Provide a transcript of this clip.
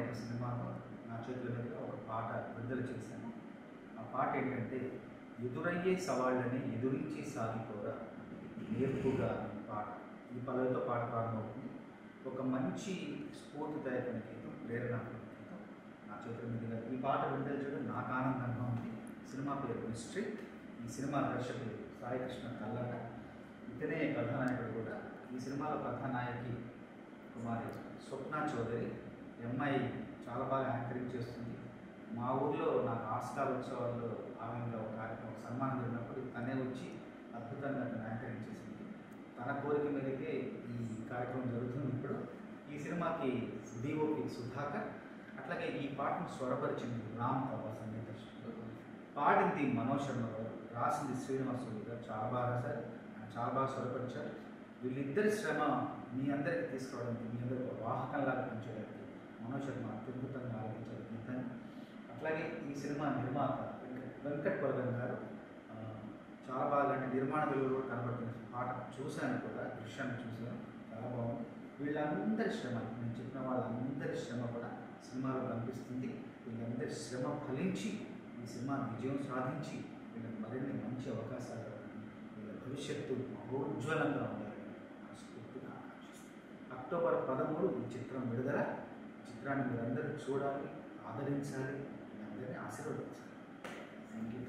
ఒక సినిమాలో నా చేతుల మీదుగా ఒక పాట విడుదల చేశాను. ఆ పాట ఏంటంటే, ఎదురయ్యే సవాళ్ళని ఎదురించి సాగిపోరా నేర్పుగా అనే పాట. ఈ పల్లవితో పాట ప్రారంభమవుతుంది. ఒక మంచి స్ఫూర్తిదాయకమైన గీతం, ప్రేరణాత్మక గీతం నా చేతుల మీదుగా ఈ పాట విడుదల చేయడం నాకు ఆనందంగా ఉంది. సినిమా పేరు మిస్టరీ. ఈ సినిమా దర్శకుడు సాయి కృష్ణ కల్లట. ఇతనే కథానాయకుడు కూడా. ఈ సినిమాలో కథానాయకి కుమారి స్వప్న చౌదరి. అమ్మాయి చాలా బాగా యాంకరింగ్ చేస్తుంది. మా ఊర్లో నాకు ఆస్కార్ ఉత్సవాల్లో ఆమెలో ఒక కార్యక్రమం సన్మానం జరిగినప్పుడు తనే వచ్చి అద్భుతంగా తను యాంకరింగ్ చేసింది. తన కోరిక మేరకే ఈ కార్యక్రమం జరుగుతుంది. ఇప్పుడు ఈ సినిమాకి డిఓపి సుధాకర్, అట్లాగే ఈ పాటను స్వరపరిచింది రామ్ ప్రభా సంగీత దర్శకుడు. పాడింది మనోజ్ శర్మ గారు, రాసింది శ్రీనివాసులు గారు. చాలా బాగా రాశారు, చాలా బాగా స్వరపరిచారు. వీళ్ళిద్దరి శ్రమ మీ అందరికీ తీసుకురావడానికి, మీ అందరికీ వాహకంలాగా పెంచడానికి మనోజ్ శర్మ అత్యద్భుతంగా ఆలోచించారు గీతాన్ని. అట్లాగే ఈ సినిమా నిర్మాత వెంకట్ కొరగన్ గారు చాలా బాగా, అంటే నిర్మాణ విలువలు కూడా కనబడుతుంది. పాట చూశాను కూడా, దృశ్యాన్ని చూశాను, చాలా బాగుంది. వీళ్ళందరి శ్రమ, నేను చెప్పిన వాళ్ళందరి శ్రమ కూడా సినిమాలో కనిపిస్తుంది. వీళ్ళందరి శ్రమ ఫలించి ఈ సినిమా విజయం సాధించి వీళ్ళకి మరిన్ని మంచి అవకాశాలు, వీళ్ళ భవిష్యత్తు మహోజ్వలంగా ఉండాలని మనస్ఫూర్తిగా ఆకాంక్షిస్తాను. అక్టోబర్ 13 ఈ చిత్రం విడుదల. చిత్రాన్ని మీరందరూ చూడాలి, ఆదరించాలి, మీ అందరినీ ఆశీర్వదించాలి. Thank you.